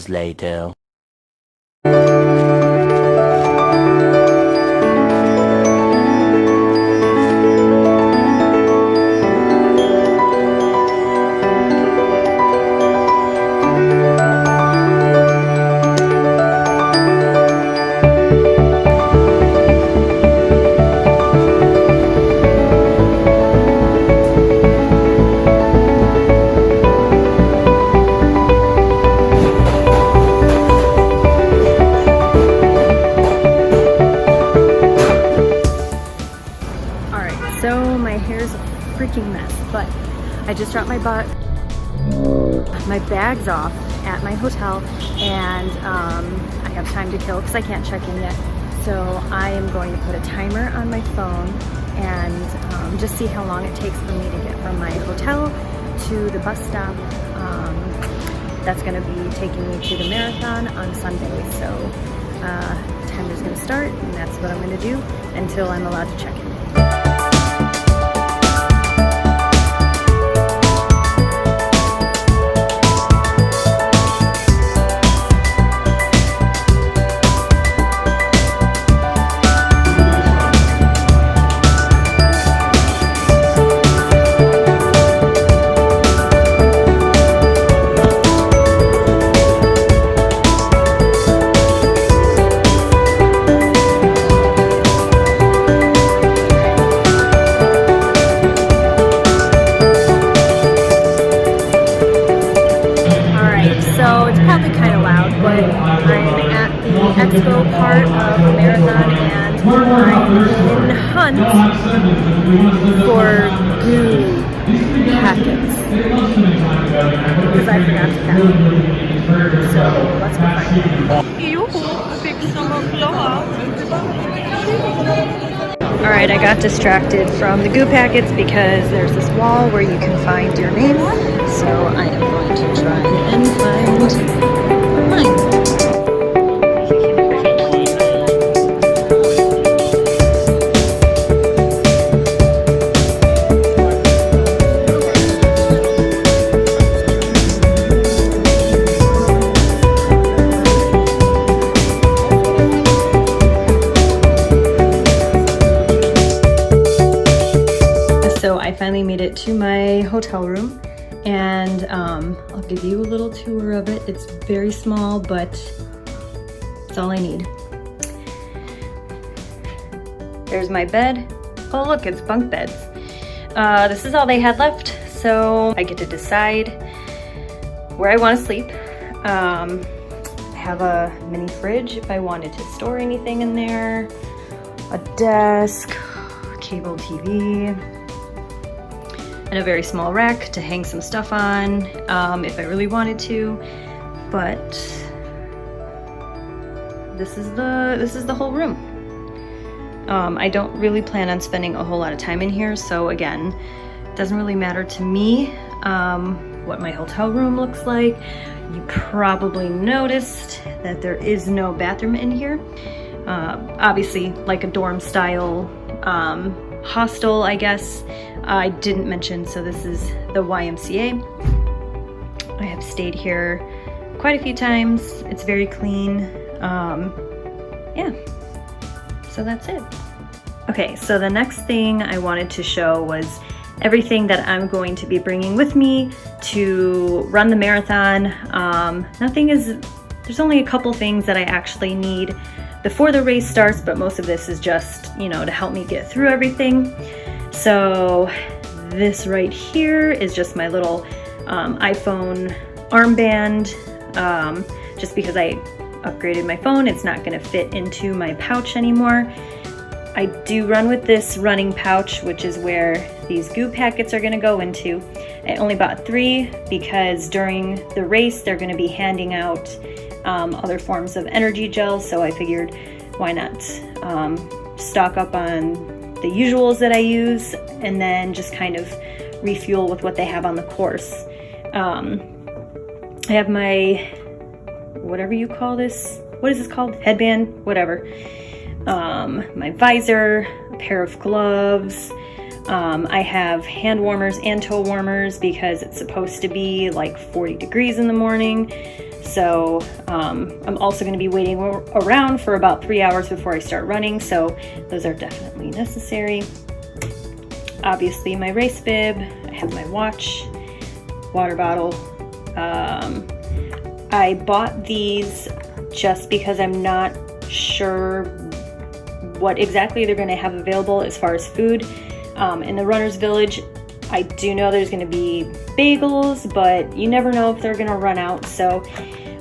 hours later. So my hair's a freaking mess, but I just dropped my bags off at my hotel, and I have time to kill because I can't check in yet. So I am going to put a timer on my phone and just see how long it takes for me to get from my hotel to the bus stop. That's going to be taking me to the marathon on Sunday. So timer's going to start, and that's what I'm going to do until I'm allowed to check in. Expo part of the marathon, and I'm in hunt for goo packets because I forgot to pack them. So let's go find them. Alright, I got distracted from the goo packets because there's this wall where you can find your name. So I am going to try and find mine. So I finally made it to my hotel room, and I'll give you a little tour of it. It's very small, but it's all I need. There's my bed. Oh look, it's bunk beds. This is all they had left, so I get to decide where I want to sleep. I have a mini fridge if I wanted to store anything in there, a desk, cable TV, and a very small rack to hang some stuff on if I really wanted to. But this is the whole room. I don't really plan on spending a whole lot of time in here, so again, it doesn't really matter to me what my hotel room looks like. You probably noticed that there is no bathroom in here. Obviously, like a dorm style hostel, I guess. I didn't mention, so this is the YMCA. I have stayed here quite a few times. It's very clean. Yeah, so that's it. Okay, so the next thing I wanted to show was everything that I'm going to be bringing with me to run the marathon. There's only a couple things that I actually need before the race starts, but most of this is just, you know, to help me get through everything. So this right here is just my little iPhone armband. Just because I upgraded my phone, it's not going to fit into my pouch anymore. I do run with this running pouch, which is where these goo packets are going to go into. I only bought 3 because during the race they're going to be handing out other forms of energy gels, so I figured why not stock up on the usuals that I use and then just kind of refuel with what they have on the course. I have my, whatever you call this, what is this called? Headband, whatever. My visor, a pair of gloves. I have hand warmers and toe warmers because it's supposed to be like 40 degrees in the morning. So I'm also going to be waiting around for about 3 hours before I start running, so those are definitely necessary. Obviously my race bib, I have my watch, water bottle. I bought these just because I'm not sure what exactly they're going to have available as far as food. In the Runner's Village, I do know there's going to be bagels, but you never know if they're going to run out. So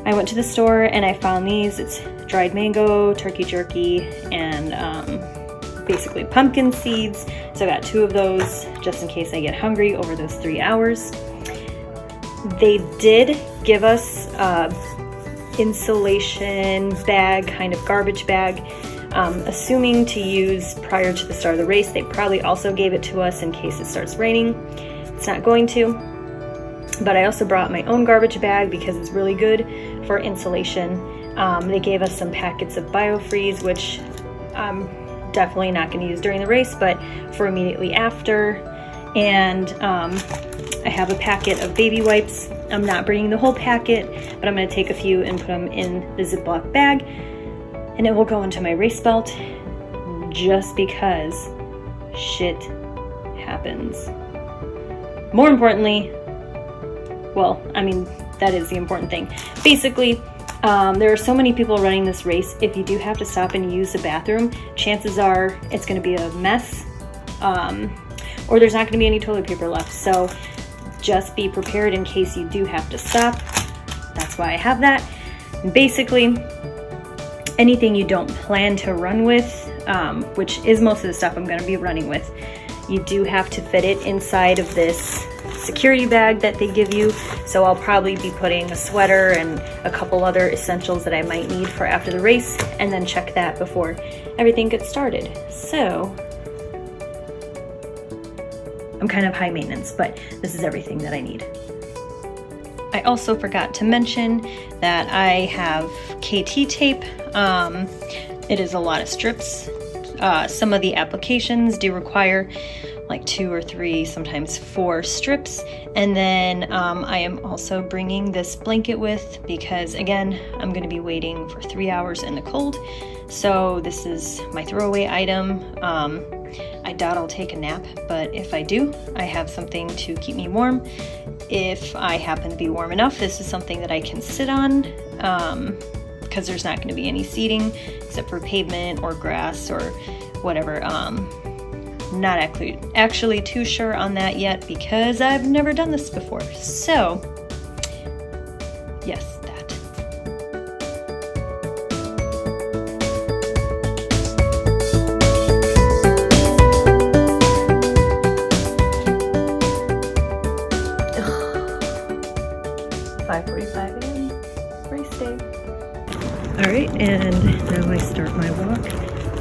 I went to the store and I found these. It's dried mango, turkey jerky, and basically pumpkin seeds. So I got 2 of those just in case I get hungry over those 3 hours. They did give us insulation bag, kind of garbage bag, assuming to use prior to the start of the race. They probably also gave it to us in case it starts raining. It's not going to, but I also brought my own garbage bag because it's really good for insulation. They gave us some packets of BioFreeze, which I'm definitely not going to use during the race, but for immediately after. And I have a packet of baby wipes. I'm not bringing the whole packet, but I'm going to take a few and put them in the Ziploc bag, and it will go into my race belt just because shit happens. More importantly, well, I mean, that is the important thing. Basically, there are so many people running this race. If you do have to stop and use the bathroom, chances are it's going to be a mess, or there's not going to be any toilet paper left. So just be prepared in case you do have to stop. That's why I have that. And basically, anything you don't plan to run with, which is most of the stuff I'm going to be running with, you do have to fit it inside of this security bag that they give you. So I'll probably be putting a sweater and a couple other essentials that I might need for after the race, and then check that before everything gets started. So I'm kind of high maintenance, but this is everything that I need. I also forgot to mention that I have KT tape. It is a lot of strips. Some of the applications do require like 2 or 3, sometimes 4 strips. And then I am also bringing this blanket with because, again, I'm going to be waiting for 3 hours in the cold. So this is my throwaway item. I doubt I'll take a nap, but if I do, I have something to keep me warm. If I happen to be warm enough, this is something that I can sit on, because there's not going to be any seating except for pavement or grass or whatever. Not actually too sure on that yet because I've never done this before. So, yes, that. Alright, and now I start my walk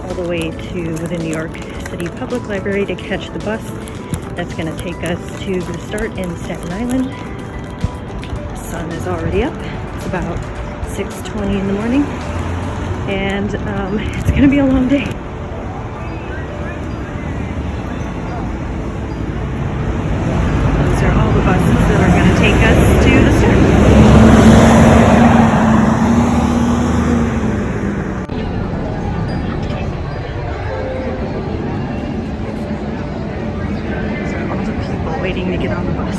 all the way to the New York City Public Library to catch the bus that's going to take us to the start in Staten Island. The sun is already up. It's about 6:20 in the morning, and it's going to be a long day. Those are all the buses that are going to take us to the start. Waiting to get on the bus.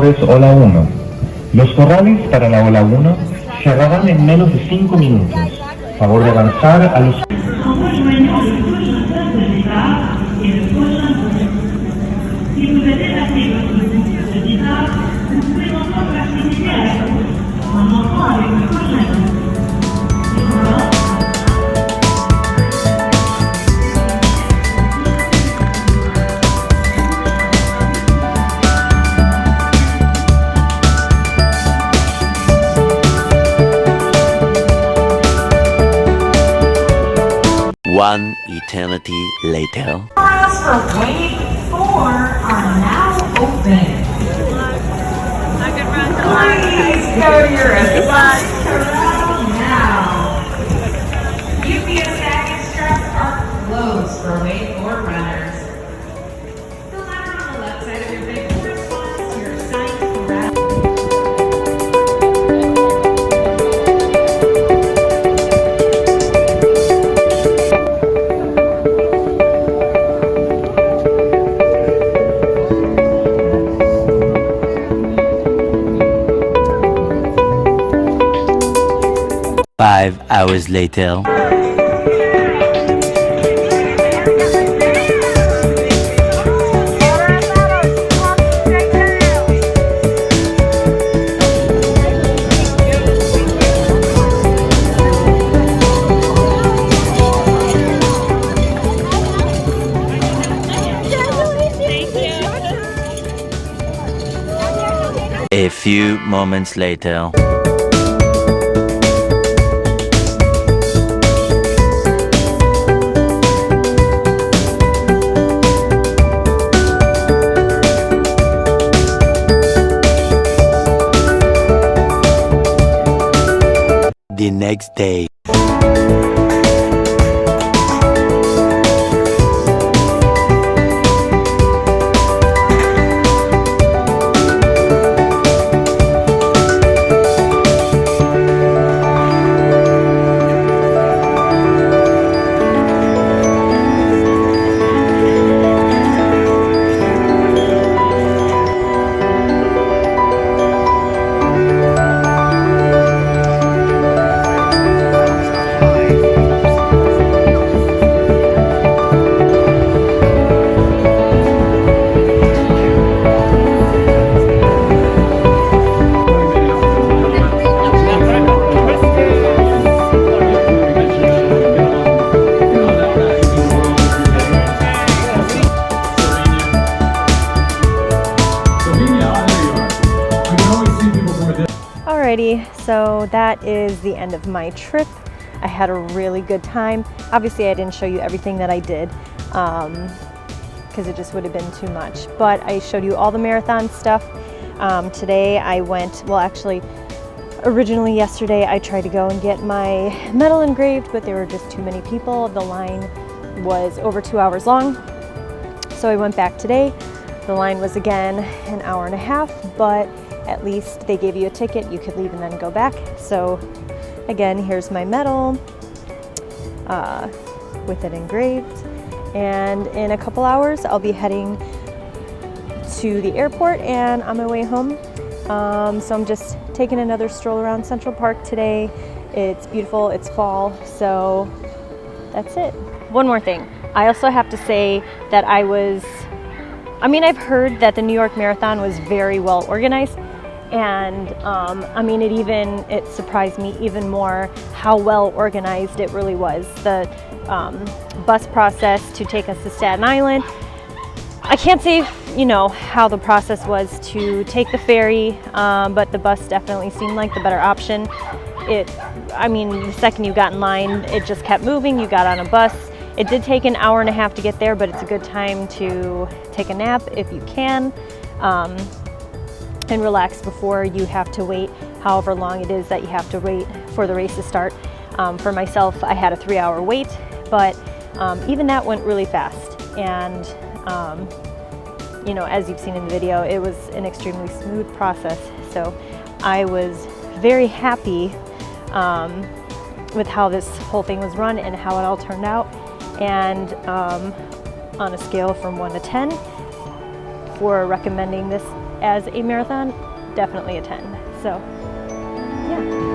corredores ola 1. Los corrales para la ola 1 cerrarán en menos de 5 minutos. Favor de avanzar a los... One eternity later. Doors for wave 4 are now open. Please go to your assigned corral now. UPS baggage straps are closed for wave 4 runners. The letter on the left side of your big corresponds to your assigned corral. 5 hours later. A few moments later. The next day. Alrighty, so that is the end of my trip. I had a really good time. Obviously, I didn't show you everything that I did because it just would have been too much. But I showed you all the marathon stuff. Today I went, well actually, originally yesterday I tried to go and get my medal engraved, but there were just too many people. The line was over 2 hours long. So I went back today. The line was again an hour and a half, but at least they gave you a ticket. You could leave and then go back. So again, here's my medal with it engraved. And in a couple hours, I'll be heading to the airport and on my way home. So I'm just taking another stroll around Central Park today. It's beautiful, it's fall, so that's it. One more thing. I also have to say that I've heard that the New York Marathon was very well organized. And it surprised me even more how well organized it really was. The bus process to take us to Staten Island. I can't say, how the process was to take the ferry, but the bus definitely seemed like the better option. The second you got in line, it just kept moving. You got on a bus. It did take an hour and a half to get there, but it's a good time to take a nap if you can. And relax before you have to wait however long it is that you have to wait for the race to start. For myself, I had a 3-hour wait, but even that went really fast. And as you've seen in the video, it was an extremely smooth process. So I was very happy with how this whole thing was run and how it all turned out. And on a scale from 1 to 10 for recommending this as a marathon, definitely attend. So, yeah.